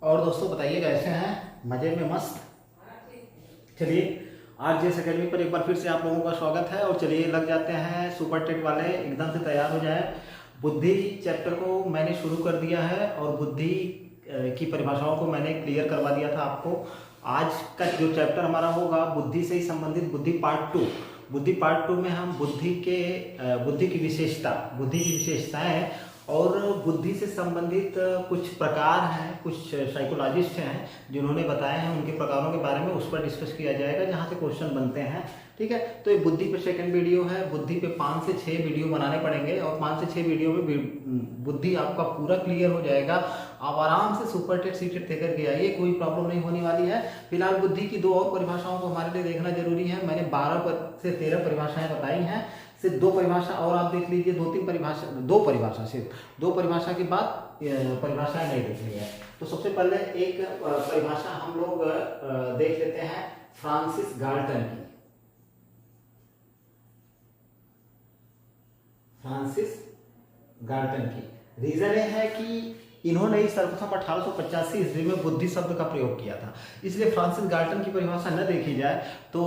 और दोस्तों बताइए कैसे हैं? मजे में मस्त। चलिए आरजेएस एकेडमी पर एक बार फिर से आप लोगों का स्वागत है। और चलिए लग जाते हैं, सुपर टेट वाले एकदम से तैयार हो जाए। बुद्धि चैप्टर को मैंने शुरू कर दिया है और बुद्धि की परिभाषाओं को मैंने क्लियर करवा दिया था आपको। आज का जो चैप्टर हमारा होगा बुद्धि से ही संबंधित बुद्धि पार्ट 2। बुद्धि पार्ट 2 में हम बुद्धि की विशेषताएं और बुद्धि से संबंधित कुछ प्रकार हैं, कुछ साइकोलॉजिस्ट हैं जिन्होंने बताए हैं, उनके प्रकारों के बारे में उस पर डिस्कस किया जाएगा जहाँ से क्वेश्चन बनते हैं। ठीक है, तो ये बुद्धि पे सेकंड वीडियो है। बुद्धि पे 5 से 6 वीडियो बनाने पड़ेंगे और 5 से 6 वीडियो में बुद्धि आपका पूरा क्लियर हो जाएगा। आप आराम से सुपर टेट सीटेट देकर के आइए, कोई प्रॉब्लम नहीं होने वाली है। फिलहाल बुद्धि की 2 और परिभाषाओं को हमारे लिए देखना जरूरी है। मैंने 12 से 13 परिभाषाएं बताई हैं, सिर्फ 2 परिभाषा और आप देख लीजिए। 2 परिभाषा के बाद परिभाषाएं नहीं देखनी है। तो सबसे पहले एक परिभाषा हम लोग देख लेते हैं फ्रांसिस गाल्टन की। रीजन ये है कि इन्होंने सर्वप्रथम 1885 ईस्वी में बुद्धि शब्द का प्रयोग किया था, इसलिए फ्रांसिस गाल्टन की परिभाषा न देखी जाए तो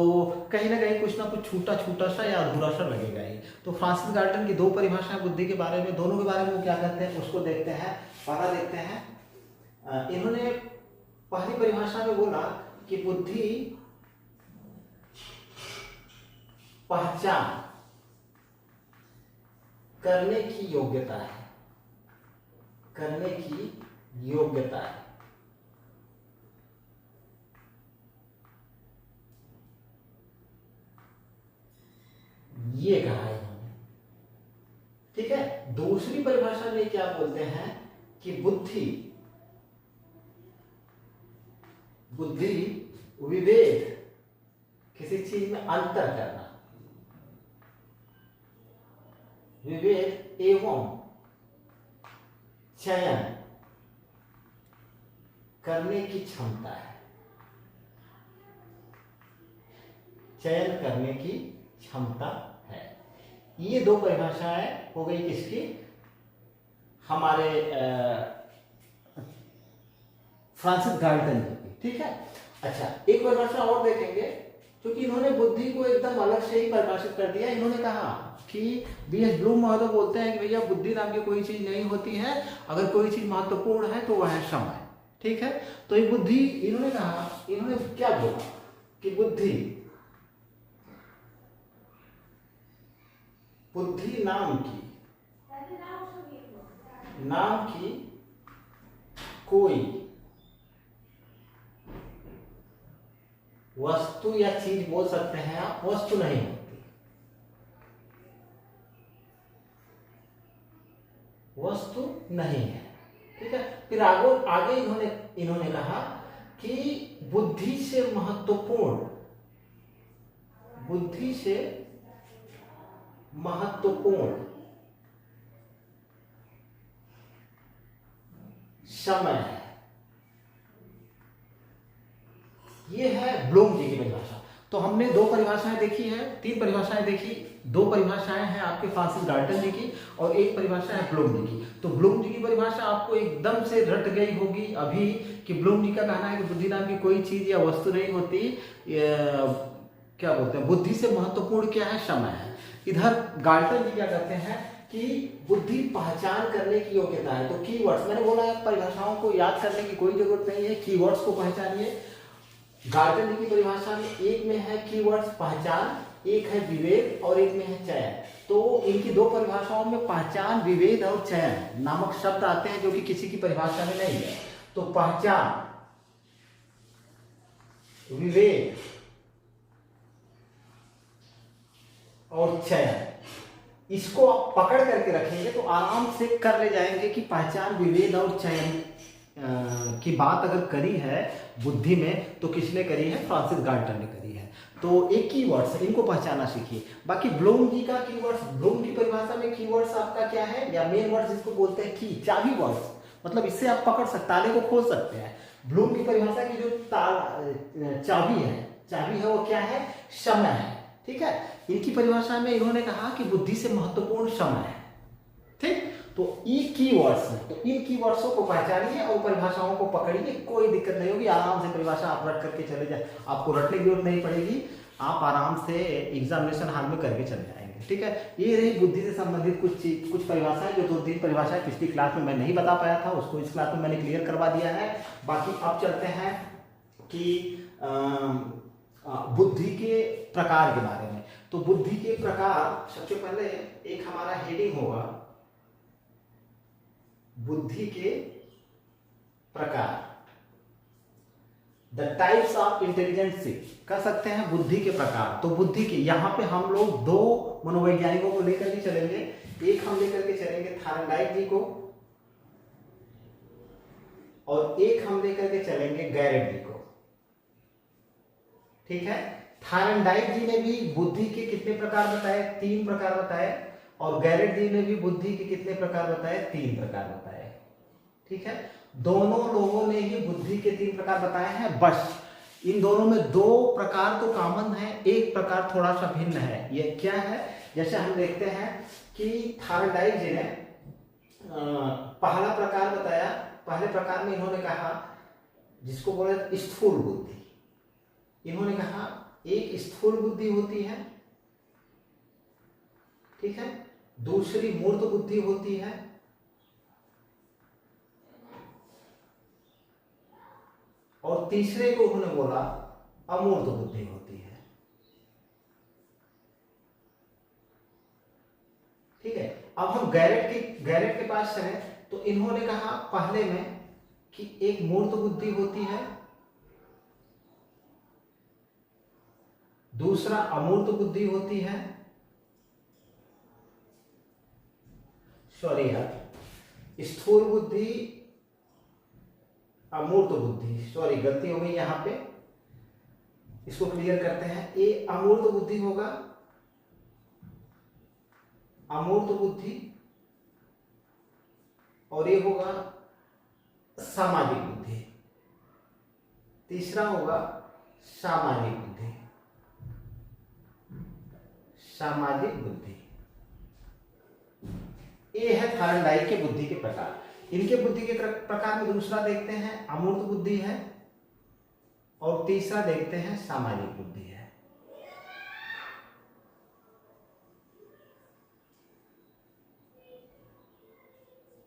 कहीं ना कहीं कुछ ना कुछ छूटा छूटा सा या अधूरा सा लगेगा ही। तो फ्रांसिस गाल्टन की 2 परिभाषाएं बुद्धि के बारे में, दोनों के बारे में वो क्या कहते हैं उसको देखते हैं। पहला देखते हैं, इन्होंने पहली परिभाषा में बोला कि बुद्धि पहचान करने की योग्यता है। ये कहा है इन्होंने। ठीक है, दूसरी परिभाषा में क्या बोलते हैं कि बुद्धि विवेक, किसी चीज में अंतर करना, विवेक एवं चयन करने की क्षमता है। ये 2 परिभाषाएं हो गई किसकी? हमारे फ्रांसिस गाल्टन की। ठीक है, अच्छा एक परिभाषा और देखेंगे क्योंकि इन्होंने बुद्धि को एकदम अलग से ही परिभाषित कर दिया। इन्होंने कहा कि बीएस ब्लूम महोदय बोलते हैं कि भैया बुद्धि नाम की कोई चीज नहीं होती है, अगर कोई चीज महत्वपूर्ण है तो वह है समय। ठीक है, तो ये बुद्धि, इन्होंने कहा, इन्होंने क्या बोला कि बुद्धि नाम की कोई वस्तु या चीज बोल सकते हैं आप, वस्तु नहीं होती। वस्तु नहीं है। ठीक है, फिर आगे इन्होंने कहा कि बुद्धि से महत्वपूर्ण समय है। ये है ब्लूम जी की परिभाषा। तो हमने 2 परिभाषाएं देखी है, 3 परिभाषाएं देखी। 2 परिभाषाएं हैं आपके फ्रांसिस गाल्टन जी की और एक परिभाषा है ब्लूम जी की। तो ब्लूम जी की परिभाषा आपको एकदम से रट गई होगी अभी कि ब्लूम जी का कहना है कि बुद्धि नाम की कोई चीज या वस्तु नहीं होती। क्या बोलते हैं, बुद्धि से महत्वपूर्ण क्या है? समय है। इधर गाल्टन जी क्या कहते हैं कि बुद्धि पहचान करने की योग्यता है। तो कीवर्ड्स, मैंने बोला है परिभाषाओं को याद करने की कोई जरूरत नहीं है, कीवर्ड्स को पहचानिए। गाल्टन जी की परिभाषा में एक में है कीवर्ड्स पहचान, एक है विवेक और एक में है चयन। तो इनकी 2 परिभाषाओं में पहचान, विवेक और चयन नामक शब्द आते हैं जो कि किसी की परिभाषा में नहीं है। तो पहचान, विवेक और चयन, इसको आप पकड़ करके रखेंगे तो आराम से कर ले जाएंगे कि पहचान, विवेक और चयन की बात अगर करी है बुद्धि में तो किसने करी है? फ्रांसिस गाल्टन ने करी है। तो एक कीवर्ड्स, इनको पहचाना सीखिए। बाकी ब्लूम जी का कीवर्ड्स, ब्लूम की परिभाषा में कीवर्ड्स आपका क्या है, या मेन वर्ड्स जिसको बोलते हैं की, चाबी वर्ड्स, मतलब इससे आप पकड़ सकते, ताले को खोल सकते हैं। ब्लूम की परिभाषा की जो चाबी है वो क्या है? समय है। ठीक है, इनकी परिभाषा में इन्होंने कहा कि बुद्धि से महत्वपूर्ण समय है। ठीक, तो ई कीवर्ड्स हैं, तो इन कीवर्ड्सों को पहचानिए और परिभाषाओं को पकड़िए, कोई दिक्कत नहीं होगी, आराम से परिभाषा आप रट करके चले जाए, आपको रटने की जरूरत नहीं पड़ेगी, आप आराम से एग्जामिनेशन हॉल में करके चले जाएंगे। ठीक है, ये रही बुद्धि से संबंधित कुछ परिभाषाएं, जो 2-3 परिभाषाएं पिछली क्लास में मैं नहीं बता पाया था, उसको इस क्लास में मैंने क्लियर करवा दिया है। बाकी अब चलते हैं कि बुद्धि के प्रकार के बारे में। तो बुद्धि के प्रकार, सबसे पहले एक हमारा हेडिंग होगा बुद्धि के प्रकार, द टाइप्स ऑफ इंटेलिजेंस कह सकते हैं बुद्धि के प्रकार। तो बुद्धि के यहाँ पे हम लोग 2 मनोवैज्ञानिकों को लेकर के चलेंगे, एक हम लेकर के चलेंगे थायरनडाइक जी को और एक हम लेकर के चलेंगे गैरेट जी को। ठीक है, थायरनडाइक जी ने भी बुद्धि के कितने प्रकार बताए? 3 प्रकार बताए, और गैरेट जी ने भी बुद्धि के कितने प्रकार बताए? 3 प्रकार बताए। ठीक है, दोनों लोगों ने ही बुद्धि के 3 प्रकार बताए हैं, बस इन दोनों में 2 प्रकार तो कॉमन है, एक प्रकार थोड़ा सा भिन्न है। ये क्या है? जैसे हम देखते हैं कि थायरनडाइक जी ने पहला प्रकार बताया, पहले प्रकार में इन्होंने कहा, जिसको बोले स्थूल बुद्धि, इन्होंने कहा एक स्थूल बुद्धि होती है, ठीक है, दूसरी मूर्त बुद्धि होती है, और तीसरे को उन्होंने बोला अमूर्त बुद्धि होती है। ठीक है, अब हम गैरेट के पास चले तो इन्होंने कहा पहले में कि एक मूर्त बुद्धि होती है, दूसरा अमूर्त बुद्धि होती है, सॉरी यार, स्थूल बुद्धि अमूर्त बुद्धि, सॉरी गलती हो गई यहां पे, इसको क्लियर करते हैं। ये अमूर्त बुद्धि होगा, अमूर्त बुद्धि, और ये होगा सामाजिक बुद्धि, तीसरा होगा सामाजिक बुद्धि, सामाजिक बुद्धि। ये है थायरनडाइक के बुद्धि के प्रकार। इनके बुद्धि के प्रकार में दूसरा देखते हैं अमूर्त बुद्धि है, और तीसरा देखते हैं सामाजिक बुद्धि है।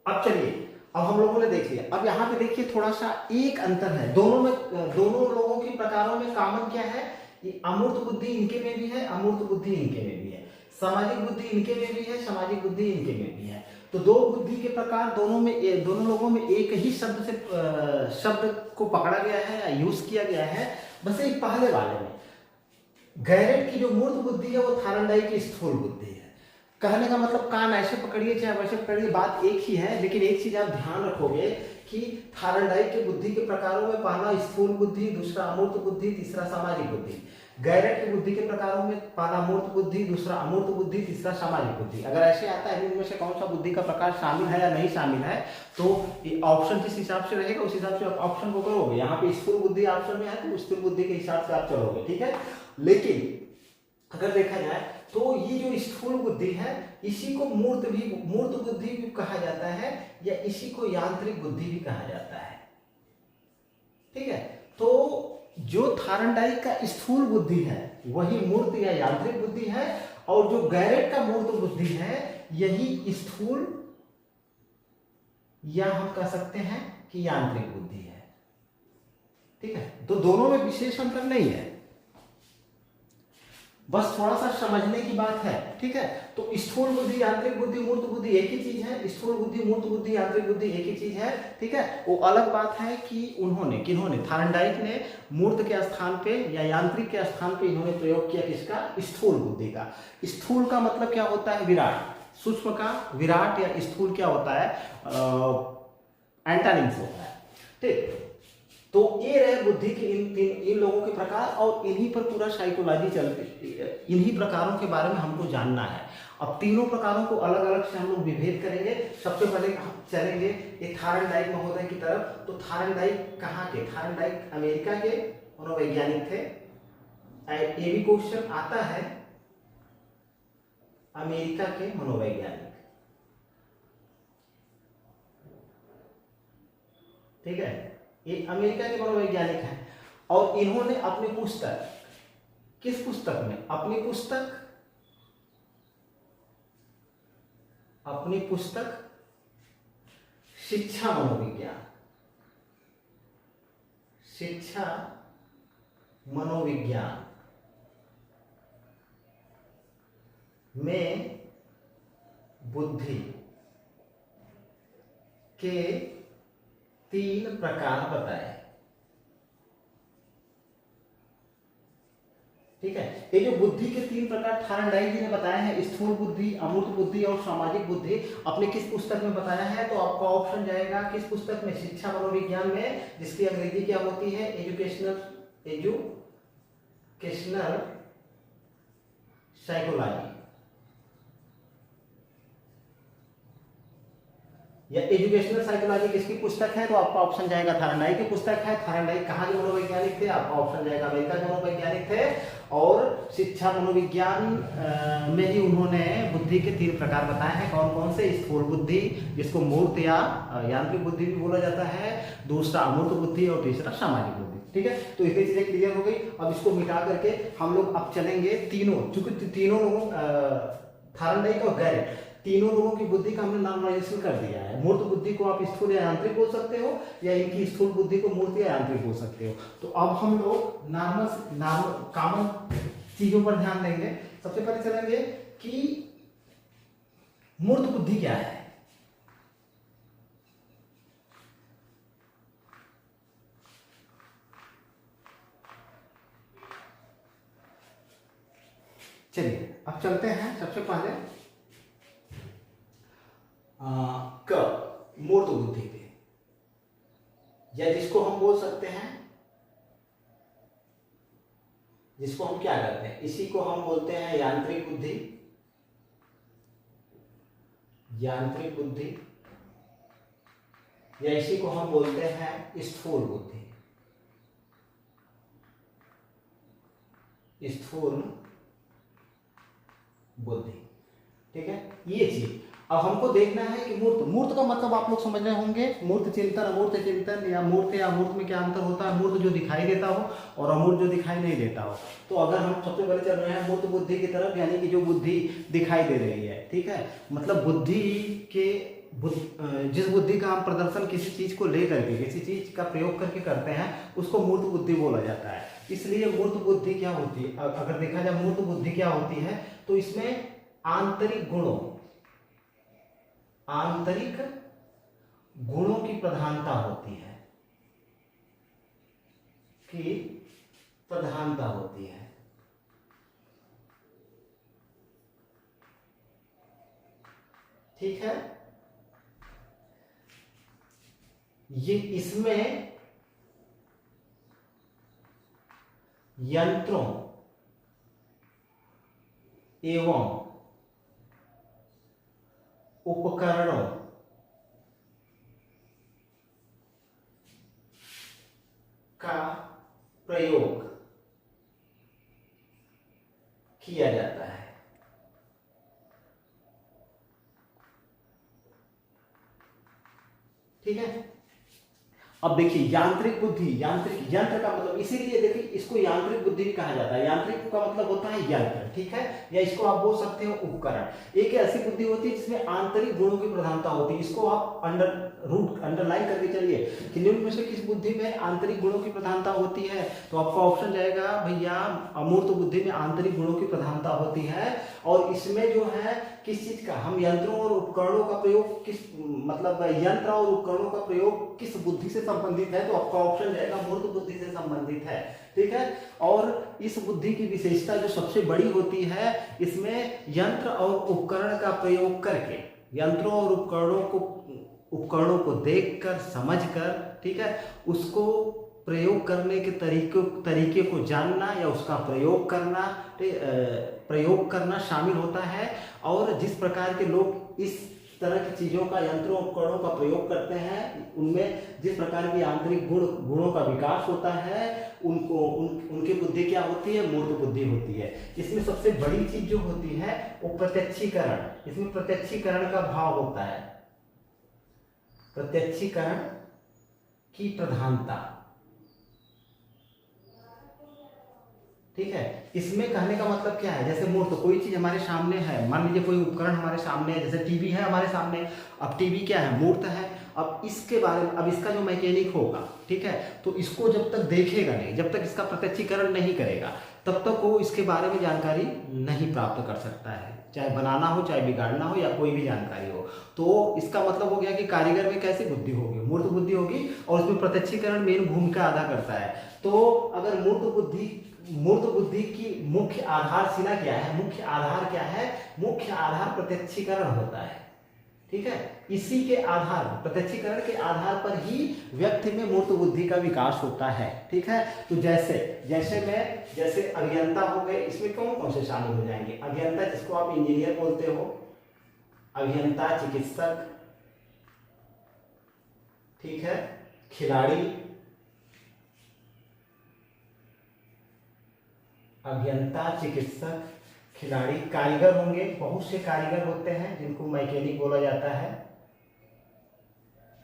अब चलिए, अब हम लोगों ने देख लिया, अब यहां पे देखिए थोड़ा सा एक अंतर है दोनों में, दोनों लोगों की प्रकारों में कॉमन क्या है? ये अमूर्त बुद्धि इनके में भी है, अमूर्त बुद्धि इनके में भी है, सामाजिक बुद्धि इनके में भी है, सामाजिक बुद्धि इनके में भी है। तो 2 बुद्धि के प्रकार दोनों लोगों में एक ही शब्द को पकड़ा गया है या यूज किया गया है, बस एक पहले वाले में। गैरेट की जो मूर्त बुद्धि है वो थायरनडाइक की स्थूल बुद्धि है। कहने का मतलब कान ऐसे पकड़िए चाहे वैसे पकड़िए, बात एक ही है, लेकिन एक चीज आप ध्यान रखोगे कि थायरनडाइक के बुद्धि के प्रकारों में पहला स्थूल बुद्धि, दूसरा अमूर्त बुद्धि, तीसरा सामाजिक बुद्धि। गैरेट की बुद्धि के प्रकारों में पहला मूर्त बुद्धि, दूसरा अमूर्त बुद्धि, तीसरा सामाजिक बुद्धि। अगर ऐसे आता है इनमें से कौन सा बुद्धि का प्रकार शामिल है या नहीं शामिल है, तो ऑप्शन जिस हिसाब से रहेगा उस हिसाब से आप ऑप्शन को करोगे। यहाँ पे स्थूल बुद्धि ऑप्शन में है तो स्थूल बुद्धि के हिसाब से आप चलोगे। ठीक है, लेकिन अगर देखा जाए तो ये जो स्थूल बुद्धि है इसी को मूर्त बुद्धि भी कहा जाता है, या इसी को यांत्रिक बुद्धि भी कहा जाता है। ठीक है, तो जो थायरनडाइक का स्थूल बुद्धि है वही मूर्त या यांत्रिक बुद्धि है, और जो गैरेट का मूर्त बुद्धि है यही स्थूल या हम कह सकते हैं कि यांत्रिक बुद्धि है। ठीक है, तो दोनों में विशेष अंतर नहीं है, बस थोड़ा सा समझने की बात है। ठीक है, तो स्थूल बुद्धि, यांत्रिक बुद्धि, मूर्त बुद्धि एक ही चीज है। स्थूल बुद्धि, मूर्त बुद्धि, यांत्रिक बुद्धि एक ही चीज है। ठीक है, वो अलग बात है कि किन्होंने थायरनडाइक ने मूर्त के स्थान पे या यांत्रिक के स्थान पे इन्होंने प्रयोग किया किसका? स्थूल बुद्धि का। स्थूल का मतलब क्या होता है? विराट। सूक्ष्म का विराट या स्थूल क्या होता है? एंटानिम्स होता है। ठीक, तो ये रहे बुद्धि के इन लोगों के प्रकार, और इन्हीं पर पूरा साइकोलॉजी चलती, इन्हीं प्रकारों के बारे में हमको जानना है। अब तीनों प्रकारों को अलग अलग से हम लोग विभेद करेंगे। सबसे पहले हम चलेंगे एक थायरनडाइक महोदय की तरफ। तो थायरनडाइक कहाँ के? थायरनडाइक अमेरिका के मनोवैज्ञानिक थे। ये भी क्वेश्चन आता है, अमेरिका के मनोवैज्ञानिक। ठीक है, ये अमेरिका के मनोवैज्ञानिक हैं। और इन्होंने अपनी पुस्तक, किस पुस्तक में, अपनी पुस्तक शिक्षा मनोविज्ञान, शिक्षा मनोविज्ञान में बुद्धि के 3 प्रकार बताए। ठीक है, ये जो बुद्धि के 3 प्रकार थॉर्नडाइक जी ने बताए हैं, स्थूल बुद्धि, अमूर्त बुद्धि और सामाजिक बुद्धि, अपने किस पुस्तक में बताया है? तो आपका ऑप्शन जाएगा किस पुस्तक में? शिक्षा मनोविज्ञान में, जिसकी अंग्रेजी क्या होती है? एजुकेशनल साइकोलॉजी या एजुकेशनल साइकोलॉजी किसकी पुस्तक है? तो आपका ऑप्शन जाएगा थॉर्नडाइक की पुस्तक है। थॉर्नडाइक कहाँ के मनोवैज्ञानिक थे? आपका ऑप्शन जाएगा अमेरिका के मनोवैज्ञानिक थे। और शिक्षा मनोविज्ञान में ही उन्होंने बुद्धि के 3 प्रकार बताए हैं। कौन कौन से? स्थूल बुद्धि, जिसको मूर्त या यांत्रिक बुद्धि भी बोला जाता है, दूसरा अमूर्त बुद्धि और तीसरा सामाजिक बुद्धि। ठीक है, तो इतनी चीजें क्लियर हो गई। अब इसको मिटा करके हम लोग अब चलेंगे तीनों, चूंकि तीनों लोगों थॉर्नडाइक और गैरेट, तीनों लोगों की बुद्धि का हमने नॉर्मलाइजेशन कर दिया है। मूर्त बुद्धि को आप स्थूल या यांत्रिक बोल सकते हो, या इनकी स्थूल बुद्धि को मूर्त या यांत्रिक बोल सकते हो। तो अब हम लोग नॉर्मल कॉमन चीजों पर ध्यान देंगे। सबसे पहले चलेंगे कि मूर्त बुद्धि क्या है। चलिए अब चलते हैं सबसे पहले मूर्त बुद्धि पे, या जिसको हम बोल सकते हैं, जिसको हम क्या करते हैं, इसी को हम बोलते हैं यांत्रिक बुद्धि, या इसी को हम बोलते हैं स्थूल बुद्धि, ठीक है, ये चीज। अब हमको देखना है कि मूर्त का मतलब आप लोग समझ रहे होंगे, मूर्त चिंतन, अमूर्त चिंतन, या मूर्त या अमूर्त में क्या अंतर होता है? मूर्त जो दिखाई देता हो और अमूर्त जो दिखाई नहीं देता हो। तो अगर हम सबसे पहले चल रहे हैं मूर्त बुद्धि की तरफ, यानी कि जो बुद्धि दिखाई दे रही है, ठीक है, मतलब बुद्धि के जिस बुद्धि का हम प्रदर्शन किसी चीज को लेकर के, किसी चीज का प्रयोग करके करते हैं, उसको मूर्त बुद्धि बोला जाता है। इसलिए मूर्त बुद्धि क्या होती है? अगर देखा जाए मूर्त बुद्धि क्या होती है, तो इसमें आंतरिक गुणों की प्रधानता होती है, ठीक है। ये इसमें यंत्रों एवं उपकरणों का प्रयोग किया जाता है। ठीक है, अब देखिए यांत्रिक बुद्धि, यंत्र का मतलब, इसीलिए देखिए इसको यांत्रिक बुद्धि भी कहा जाता है। यांत्रिक का मतलब होता है यंत्र, ठीक है, या इसको आप बोल सकते हो उपकरण। एक ऐसी बुद्धि होती है जिसमें आंतरिक गुणों की प्रधानता होती है। इसको आप अंडरलाइन करके चलिए कि निम्न में से किस बुद्धि में आंतरिक गुणों की प्रधानता होती है? तो आपका ऑप्शन जाएगा भैया अमूर्त बुद्धि में आंतरिक गुणों की प्रधानता होती है। और इसमें जो है किस चीज का, हम यंत्रों और उपकरणों का प्रयोग किस, मतलब यंत्र और उपकरणों का प्रयोग किस बुद्धि से संबंधित है? तो आपका ऑप्शन जाएगा मूर्त बुद्धि से संबंधित है, ठीक है। और इस बुद्धि की विशेषता जो सबसे बड़ी होती है, इसमें यंत्र और उपकरण का प्रयोग करके, यंत्रों और उपकरणों को देखकर, समझकर, ठीक है, उसको प्रयोग करने के तरीके को जानना या उसका प्रयोग करना शामिल होता है। और जिस प्रकार के लोग इस तरह की चीजों का, यंत्रों उपकरणों का प्रयोग करते हैं, उनमें जिस प्रकार की आंतरिक गुणों का विकास होता है, उनकी बुद्धि क्या होती है? मूर्त बुद्धि होती है। इसमें सबसे बड़ी चीज जो होती है वो प्रत्यक्षीकरण, इसमें प्रत्यक्षीकरण का भाव होता है। प्रत्यक्षीकरण की प्रधानता। ठीक है, इसमें कहने का मतलब क्या है, जैसे मूर्त, कोई चीज हमारे सामने है, मान लीजिए कोई उपकरण हमारे सामने है, जैसे टीवी है हमारे सामने। अब टीवी क्या है, मूर्त है। अब इसके बारे में, अब इसका जो मैकेनिक होगा, ठीक है, तो इसको जब तक देखेगा नहीं, जब तक इसका प्रत्यक्षीकरण नहीं करेगा, तब तक वो इसके बारे में जानकारी नहीं प्राप्त कर सकता है, चाहे बनाना हो, चाहे बिगाड़ना हो, या कोई भी जानकारी हो। तो इसका मतलब हो गया कि कारीगर में कैसी बुद्धि होगी, मूर्त बुद्धि होगी, और उसमें प्रत्यक्षीकरण मेन भूमिका अदा करता है। तो अगर मूर्त बुद्धि की मुख्य आधारशिला क्या है, मुख्य आधार क्या है, मुख्य आधार प्रत्यक्षीकरण होता है। ठीक है, इसी के आधार, प्रत्यक्षीकरण के आधार पर ही व्यक्ति में मूर्त बुद्धि का विकास होता है। ठीक है, तो जैसे अभियंता हो गए, इसमें कौन कौन से शामिल हो जाएंगे, अभियंता जिसको आप इंजीनियर बोलते हो, अभियंता, चिकित्सक, ठीक है, खिलाड़ी, अभियंता, चिकित्सक, खिलाड़ी, कारीगर होंगे, बहुत से कारीगर होते हैं जिनको मैकेनिक बोला जाता है,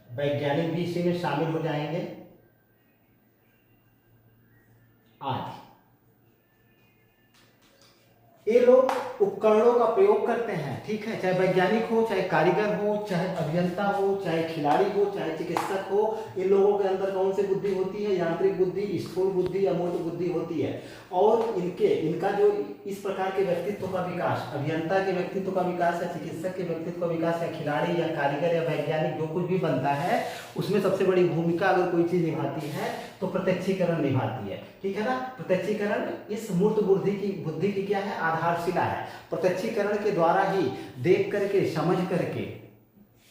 वैज्ञानिक भी इसी में शामिल हो जाएंगे, आदि। ये लोग उपकरणों का प्रयोग करते हैं। ठीक है, चाहे वैज्ञानिक हो, चाहे कारीगर हो, चाहे अभियंता हो, चाहे खिलाड़ी हो, चाहे चिकित्सक हो, इन लोगों के अंदर कौन सी बुद्धि होती है, यांत्रिक बुद्धि, स्थूल बुद्धि, अमूर्त बुद्धि होती है। और इनका जो इस प्रकार के व्यक्तित्व का विकास, अभियंता के व्यक्तित्व का विकास, या चिकित्सक के व्यक्तित्व का विकास, या खिलाड़ी या कारीगर या वैज्ञानिक जो कुछ भी बनता है, उसमें सबसे बड़ी भूमिका अगर कोई चीज निभाती है तो प्रत्यक्षीकरण निभाती है। ठीक है ना, प्रत्यक्षीकरण इस मूर्त बुद्धि की क्या है, आधारशिला है। प्रत्यक्षीकरण के द्वारा ही देख करके, समझ करके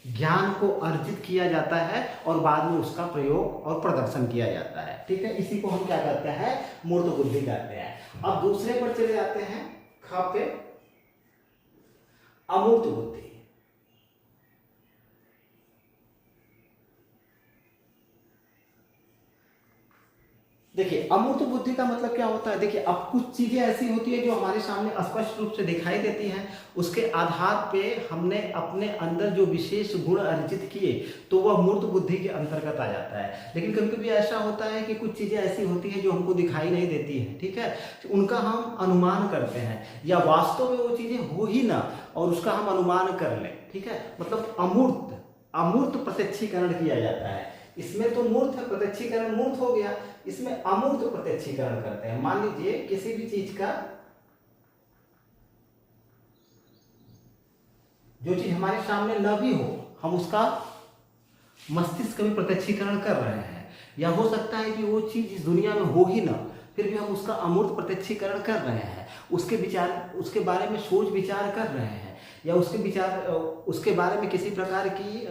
ज्ञान को अर्जित किया जाता है, और बाद में उसका प्रयोग और प्रदर्शन किया जाता है। ठीक है, इसी को हम क्या कहते हैं, मूर्त बुद्धि कहते हैं। अब दूसरे पर चले जाते हैं, ख पे, अमूर्त बुद्धि। देखिए, अमूर्त बुद्धि का मतलब क्या होता है, देखिए अब कुछ चीजें ऐसी होती है जो हमारे सामने स्पष्ट रूप से दिखाई देती हैं, उसके आधार पे हमने अपने अंदर जो विशेष गुण अर्जित किए, तो वह मूर्त बुद्धि के अंतर्गत आ जाता है। लेकिन कभी कभी ऐसा होता है कि कुछ चीजें ऐसी होती है जो हमको दिखाई नहीं देती है, ठीक है, तो उनका हम अनुमान करते हैं, या वास्तव में वो चीजें हो ही ना, और उसका हम अनुमान कर लें। ठीक है, मतलब अमूर्त प्रत्यक्षीकरण किया जाता है। इसमें तो मूर्त है, प्रत्यक्षीकरण मूर्त हो गया, इसमें अमूर्त प्रत्यक्षीकरण करते हैं। मान लीजिए किसी भी चीज का, जो चीज हमारे सामने न भी हो, हम उसका मस्तिष्क में प्रत्यक्षीकरण कर रहे हैं, या हो सकता है कि वो चीज इस दुनिया में हो ही ना, फिर भी हम उसका अमूर्त प्रत्यक्षीकरण कर रहे हैं, उसके बारे में सोच विचार कर रहे हैं, या उसके बारे में किसी प्रकार की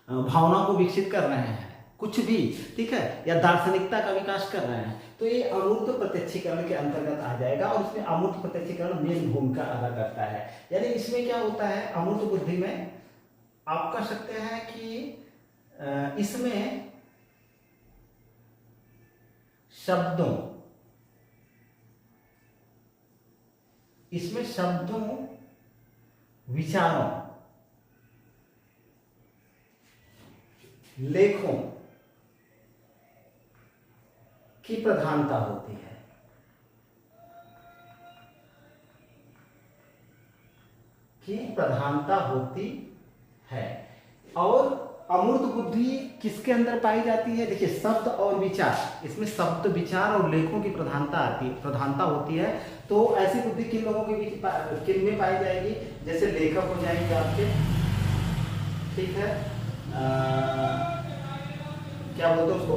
भावना को विकसित कर रहे हैं, कुछ भी, ठीक है, या दार्शनिकता का विकास कर रहे हैं, तो ये अमूर्त प्रत्यक्षीकरण के अंतर्गत आ जाएगा, और इसमें अमूर्त प्रत्यक्षीकरण मेन भूमिका अदा करता है। यानी इसमें क्या होता है, अमूर्त बुद्धि में आप कह सकते हैं कि इसमें शब्दों, विचारों, लेखों की प्रधानता होती है। और अमूर्त बुद्धि किसके अंदर पाई जाती है, देखिए शब्द और विचार, इसमें शब्द, विचार और लेखों की प्रधानता होती है। तो ऐसी बुद्धि किन लोगों के बीच, किन में पाई जाएगी, जैसे लेखक हो जाएंगे आपके, ठीक है, क्या बोलते हैं उसको,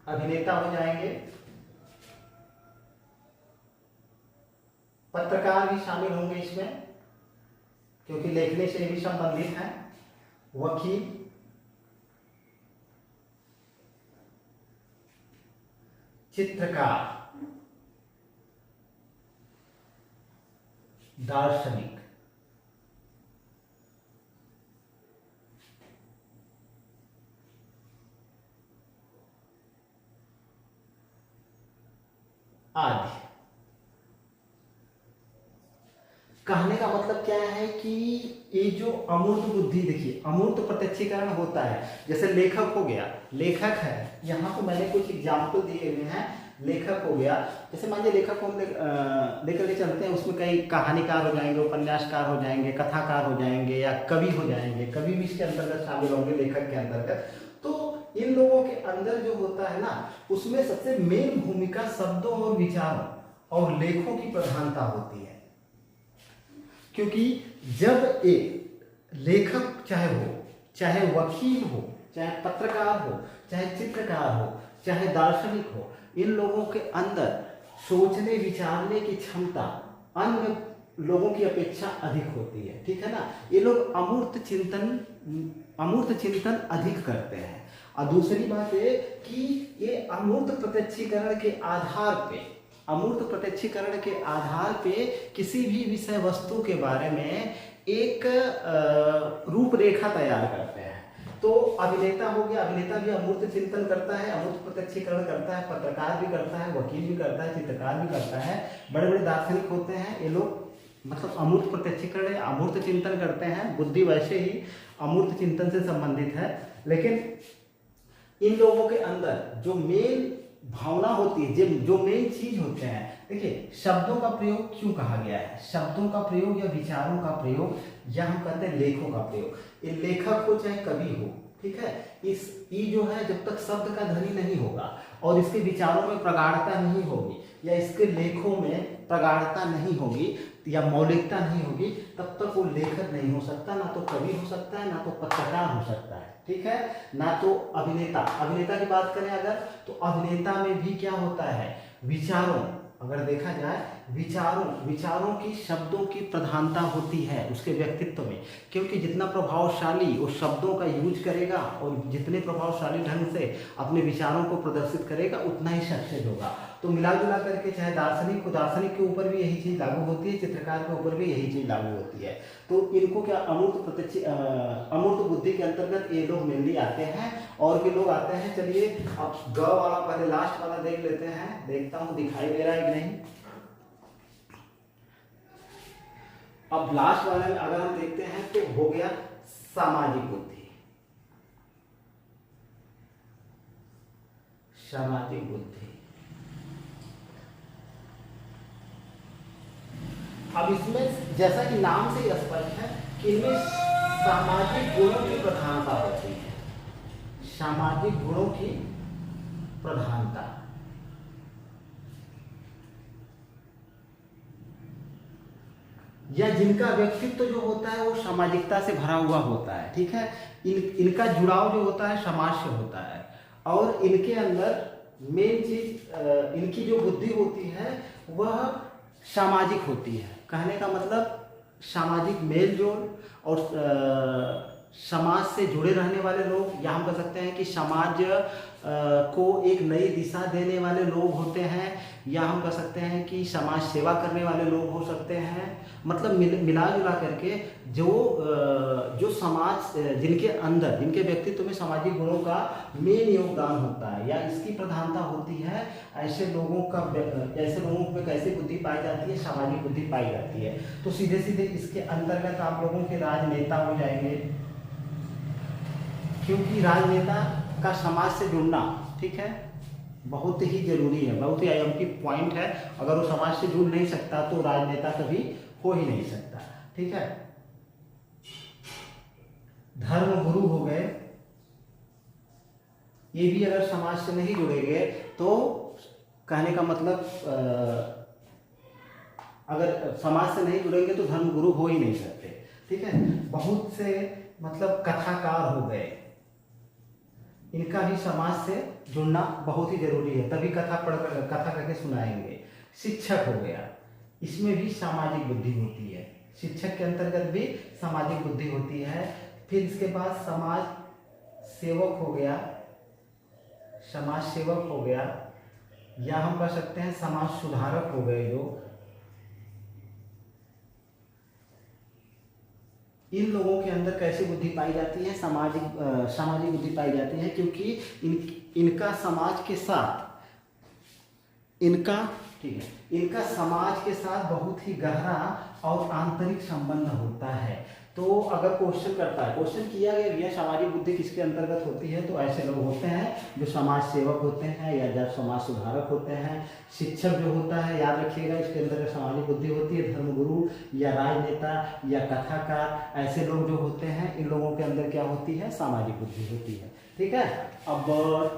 अभिनेता हो जाएंगे, पत्रकार भी शामिल होंगे इसमें, क्योंकि लेखने से भी संबंधित है, वकील, चित्रकार, दार्शनिक, आदि। कहने का मतलब क्या है कि ये जो अमूर्त बुद्धि, देखिए अमूर्त प्रत्यक्षीकरण होता है, जैसे लेखक हो गया, लेखक है, यहाँ तो मैंने कुछ एग्जाम्पल दिए हुए हैं। लेखक हो गया, जैसे मान लीजिए लेखक को हम लेकर के चलते हैं, उसमें कई कहानीकार हो जाएंगे, उपन्यासकार हो जाएंगे, कथाकार हो जाएंगे या कवि हो जाएंगे, कवि भी इसके अंतर्गत शामिल होंगे लेखक के अंतर्गत। तो इन लोगों के अंदर जो होता है ना, उसमें सबसे मेन भूमिका शब्दों और विचारों और लेखों की प्रधानता होती है। क्योंकि जब एक लेखक चाहे वकील हो, चाहे पत्रकार हो, चाहे चित्रकार हो, चाहे दार्शनिक हो, इन लोगों के अंदर सोचने विचारने की क्षमता अन्य लोगों की अपेक्षा अधिक होती है, ठीक है ना। ये लोग अमूर्त चिंतन अधिक करते हैं। और दूसरी बात ये कि ये अमूर्त प्रत्यक्षीकरण के आधार पे किसी भी विषय वस्तु के बारे में एक रूपरेखा तैयार करते हैं। तो अभिनेता हो गया, अभिनेता भी अमूर्त चिंतन करता है, अमूर्त प्रत्यक्षीकरण करता है, पत्रकार भी करता है, वकील भी करता है, चित्रकार भी करता है, बड़े बड़े दार्शनिक होते हैं, ये लोग मतलब अमूर्त प्रत्यक्षीकरण, अमूर्त चिंतन करते हैं। बुद्धि वैसे ही अमूर्त चिंतन से संबंधित है। लेकिन इन लोगों के अंदर जो मेन भावना होती है, जो मेन चीज होते हैं, देखिए शब्दों का प्रयोग क्यों कहा गया है, शब्दों का प्रयोग या विचारों का प्रयोग, या हम कहते हैं लेखों का प्रयोग। ये लेखक हो चाहे कवि हो, ठीक है, ये जो है जब तक शब्द का धनी नहीं होगा और इसके विचारों में प्रगाढ़ता नहीं होगी या इसके लेखों में प्रगाढ़ता नहीं होगी या मौलिकता नहीं होगी, तब तक वो लेखक नहीं हो सकता, ना तो कवि हो सकता है, ना तो पत्रकार हो सकता है, ठीक है, ना तो अभिनेता की बात करें अगर, तो अभिनेता में भी क्या होता है, विचारों, अगर देखा जाए विचारों की, शब्दों की प्रधानता होती है उसके व्यक्तित्व में। क्योंकि जितना प्रभावशाली वो शब्दों का यूज करेगा और जितने प्रभावशाली ढंग से अपने विचारों को प्रदर्शित करेगा, उतना ही सक्सेस होगा। तो मिला जुला करके चाहे दार्शनिक के ऊपर भी यही चीज़ लागू होती है, चित्रकार के ऊपर भी यही चीज़ लागू होती है। तो इनको क्या अमूर्त बुद्धि के अंतर्गत ये लोग मेनली आते हैं। और भी लोग आते हैं। चलिए अब ग वाला पहले लास्ट वाला देख लेते हैं, देखता हूँ दिखाई दे रहा है कि नहीं। अब लास्ट वाले में अगर हम देखते हैं तो हो गया सामाजिक बुद्धि। अब इसमें जैसा कि नाम से स्पष्ट है कि इनमें सामाजिक गुणों की प्रधानता होती है, सामाजिक गुणों की प्रधानता। या जिनका व्यक्तित्व जो होता है वो सामाजिकता से भरा हुआ होता है, ठीक है। इनका जुड़ाव जो होता है समाज से होता है और इनके अंदर मेन चीज, इनकी जो बुद्धि होती है वह सामाजिक होती है। कहने का मतलब सामाजिक मेल जोल और समाज से जुड़े रहने वाले लोग, या हम कह सकते हैं कि समाज को एक नई दिशा देने वाले लोग होते हैं, या हम कह सकते हैं कि समाज सेवा करने वाले लोग हो सकते हैं। मतलब मिला जुला करके जो समाज, जिनके व्यक्तित्व में सामाजिक गुणों का मेन योगदान होता है या इसकी प्रधानता होती है, ऐसे लोगों में कैसी बुद्धि पाई जाती है, सामाजिक बुद्धि पाई जाती है। तो सीधे सीधे इसके अंतर्गत आप लोगों के राजनेता हो जाएंगे, क्योंकि राजनेता का समाज से जुड़ना, ठीक है, बहुत ही जरूरी है, बहुत ही अहम की पॉइंट है। अगर वो समाज से जुड़ नहीं सकता तो राजनेता कभी हो ही नहीं सकता, ठीक है। धर्म गुरु हो गए, ये भी अगर समाज से नहीं जुड़ेंगे तो कहने का मतलब अगर समाज से नहीं जुड़ेंगे तो धर्म गुरु हो ही नहीं सकते, ठीक है। बहुत से मतलब कथाकार हो गए, इनका भी समाज से जुड़ना बहुत ही जरूरी है, तभी कथा करके सुनाएंगे। शिक्षक हो गया, इसमें भी सामाजिक बुद्धि होती है, शिक्षक के अंतर्गत भी सामाजिक बुद्धि होती है। फिर इसके बाद समाज सेवक हो गया, या हम कह सकते हैं समाज सुधारक हो गए जो। इन लोगों के अंदर कैसी बुद्धि पाई जाती है, सामाजिक बुद्धि पाई जाती है, क्योंकि इनका समाज के साथ इनका ठीक है। इनका समाज के साथ बहुत ही गहरा और आंतरिक संबंध होता है। तो अगर क्वेश्चन करता है, क्वेश्चन किया गया भैया सामाजिक बुद्धि किसके अंतर्गत होती है, तो ऐसे लोग होते हैं जो समाज सेवक होते हैं या जब समाज सुधारक होते हैं। शिक्षक जो होता है, याद रखिएगा इसके अंदर सामाजिक बुद्धि होती है। धर्मगुरु या राजनेता या कथाकार, ऐसे लोग जो होते हैं, इन लोगों के अंदर क्या होती है, सामाजिक बुद्धि होती है। ठीक है। अब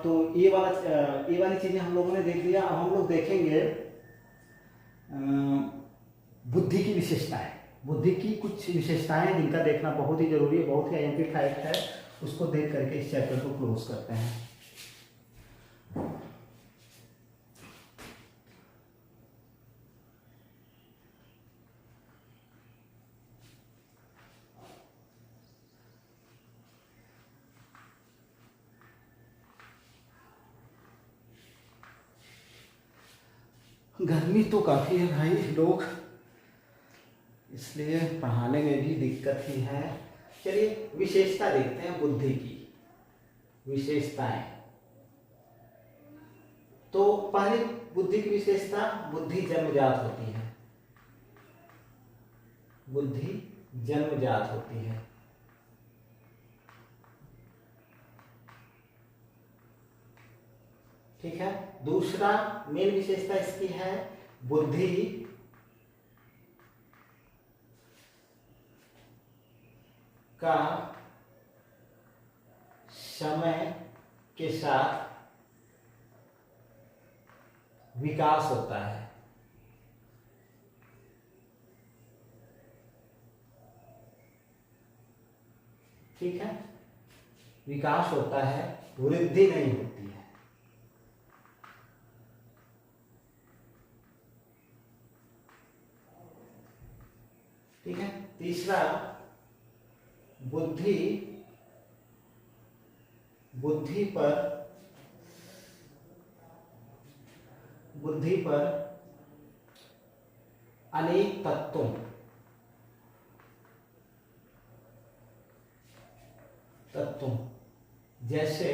तो ये वाली चीजें हम लोगों ने देख लिया। अब हम लोग देखेंगे बुद्धि की विशेषताएं। बुद्धि की कुछ विशेषताएं जिनका देखना बहुत ही जरूरी है, बहुत ही आईएमपी फैक्ट है, उसको देख करके इस चैप्टर को क्लोज करते हैं। गर्मी तो काफी है भाई लोग, इसलिए पढ़ाने में भी दिक्कत ही है। चलिए विशेषता देखते हैं बुद्धि की विशेषताएं। तो पहली बुद्धि की विशेषता, बुद्धि जन्मजात होती है। बुद्धि जन्मजात होती है। ठीक है। दूसरा मेन विशेषता इसकी है, बुद्धि का समय के साथ विकास होता है। ठीक है, विकास होता है, वृद्धि नहीं होती है। ठीक है। तीसरा, बुद्धि पर अनेक तत्वों जैसे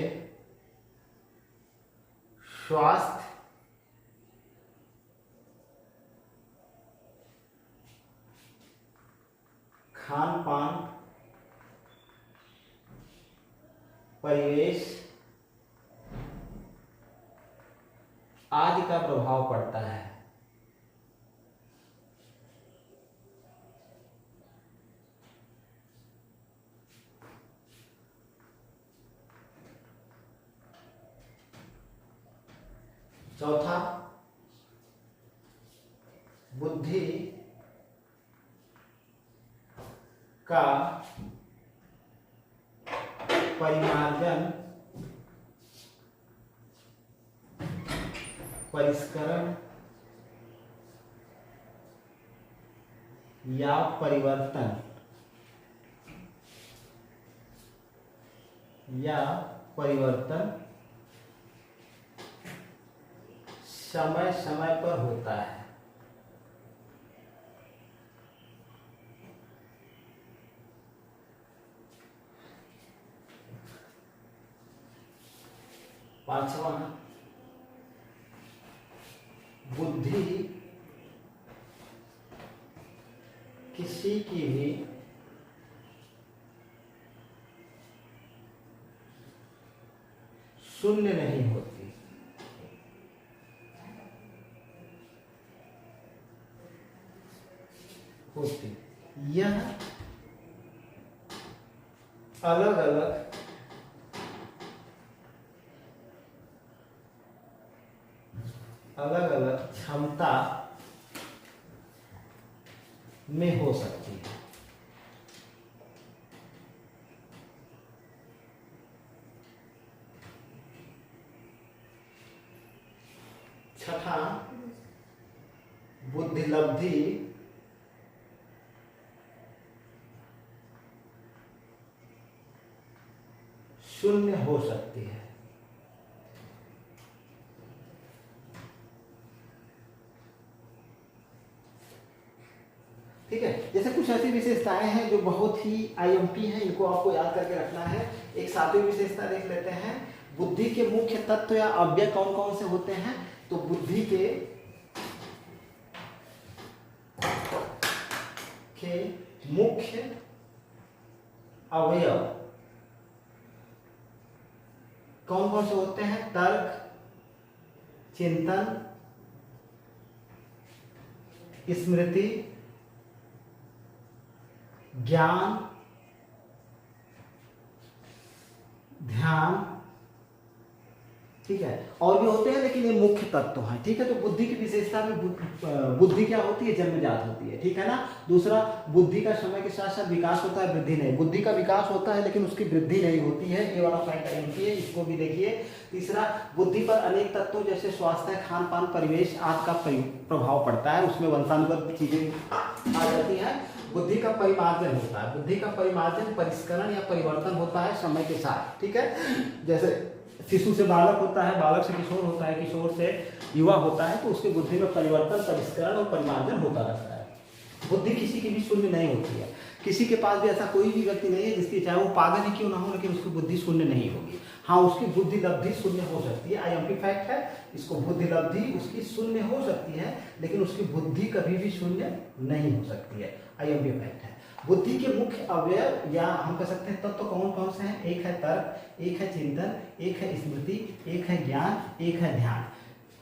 स्वास्थ्य, खान पान, परिवेश आदि का प्रभाव पड़ता है। चौथा, बुद्धि का परिमार्जन, परिष्करण या परिवर्तन समय समय पर होता है। पांचवा, बुद्धि किसी की भी शून्य नहीं होती। यह अलग अलग क्षमता में हो सकती है। छठा, बुद्धिलब्धि शून्य हो सकती है। ठीक है। जैसे कुछ ऐसी विशेषताएं हैं जो बहुत ही आईएमपी हैं, इनको आपको याद करके रखना है। एक सातवीं विशेषता देख लेते हैं, बुद्धि के मुख्य तत्व या अव्यय कौन कौन से होते हैं। तो बुद्धि के के मुख्य अवयव कौन कौन से होते हैं? तर्क, चिंतन, स्मृति, ज्ञान, ध्यान, ठीक है, और भी होते हैं लेकिन ये मुख्य तत्व हैं, ठीक है। तो बुद्धि की विशेषता में बुद्धि क्या होती है? जन्मजात होती है, ठीक है ना। दूसरा, बुद्धि का समय के साथ साथ विकास होता है, वृद्धि नहीं। बुद्धि का विकास होता है लेकिन उसकी वृद्धि नहीं होती है, ये वाला फैक्ट है, इसको भी देखिए। तीसरा, बुद्धि पर अनेक तत्वों जैसे स्वास्थ्य, खान पान, परिवेश आदि का प्रभाव पड़ता है, उसमें वंशानुगत चीजें आ जाती हैं। बुद्धि का परिमार्जन होता है, बुद्धि का परिमार्जन, परिष्करण या परिवर्तन होता है समय के साथ, ठीक है। जैसे शिशु से बालक होता है, बालक से किशोर होता है, किशोर से युवा होता है, तो उसकी बुद्धि में परिवर्तन, परिष्करण और परिमार्जन होता रहता है। बुद्धि किसी की भी शून्य नहीं होती है, किसी के पास भी ऐसा कोई भी व्यक्ति नहीं है जिसकी, चाहे वो पागल ही क्यों ना हो, लेकिन उसकी बुद्धि शून्य नहीं होगी। हाँ, उसकी बुद्धि लब्धि शून्य हो सकती है, IMP फैक्ट है, इसको बुद्धि लब्धि उसकी शून्य हो सकती है, लेकिन उसकी बुद्धि कभी भी शून्य नहीं हो सकती है, IMP फैक्ट है। बुद्धि के मुख्य अवयव या हम कह सकते हैं तत्व कौन कौन से हैं? एक है तर्क, एक है चिंतन, एक है स्मृति, एक है ज्ञान, एक है ध्यान।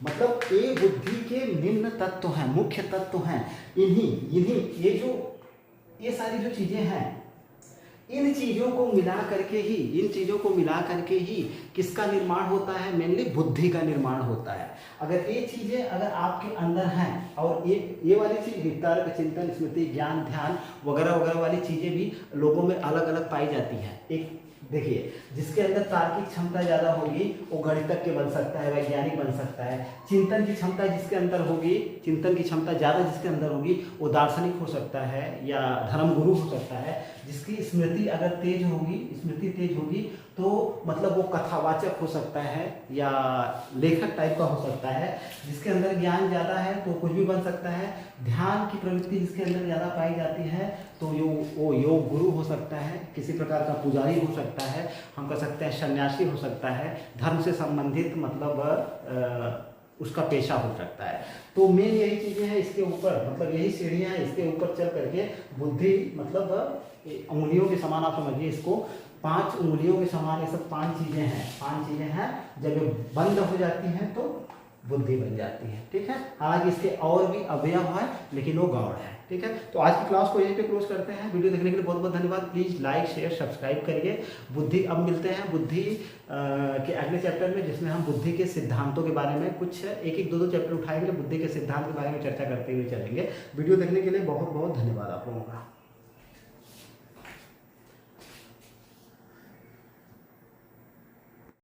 मतलब ये बुद्धि के निम्न तत्व हैं, मुख्य तत्व हैं। इन्हीं ये सारी जो चीजें हैं, इन चीजों को मिला करके ही किसका निर्माण होता है? मेनली बुद्धि का निर्माण होता है। अगर ये चीजें अगर आपके अंदर हैं और ये वाली चीज, तर्क, चिंतन, स्मृति, ज्ञान, ध्यान वगैरह वगैरह वाली चीजें भी लोगों में अलग अलग पाई जाती हैं। एक देखिए, जिसके अंदर तार्किक क्षमता ज़्यादा होगी वो गणितज्ञ बन सकता है, वैज्ञानिक बन सकता है। चिंतन की क्षमता जिसके अंदर होगी, चिंतन की क्षमता ज़्यादा जिसके अंदर होगी वो दार्शनिक हो सकता है या धर्मगुरु हो सकता है। जिसकी स्मृति अगर तेज होगी तो मतलब वो कथावाचक हो सकता है या लेखक टाइप का हो सकता है। जिसके अंदर ज्ञान ज़्यादा है तो कुछ भी बन सकता है। ध्यान की प्रवृत्ति जिसके अंदर ज़्यादा पाई जाती है तो वो योग गुरु हो सकता है, किसी प्रकार का पुजारी हो सकता है, हम कह सकते हैं सन्यासी हो सकता है, धर्म से संबंधित मतलब उसका पेशा हो सकता है। तो मेन यही चीज़ें हैं, इसके ऊपर मतलब यही सीढ़ियाँ हैं, इसके ऊपर चल करके बुद्धि मतलब उंगलियों के समान आप समझिए इसको, 5 उंगलियों के समान ये सब 5 चीज़ें हैं। जब ये बंद हो जाती हैं तो बुद्धि बन जाती है, ठीक है। हालांकि इसके और भी अवयव है लेकिन वो गौड़ है, ठीक है। तो आज की क्लास को यहीं पे क्लोज करते हैं। वीडियो देखने के लिए बहुत बहुत धन्यवाद। प्लीज़ लाइक, शेयर, सब्सक्राइब करिए। बुद्धि, अब मिलते हैं बुद्धि के अगले चैप्टर में, जिसमें हम बुद्धि के सिद्धांतों के बारे में कुछ एक 2 चैप्टर उठाएंगे, बुद्धि के सिद्धांत के बारे में चर्चा करते हुए चलेंगे। वीडियो देखने के लिए बहुत बहुत धन्यवाद आप लोगों का।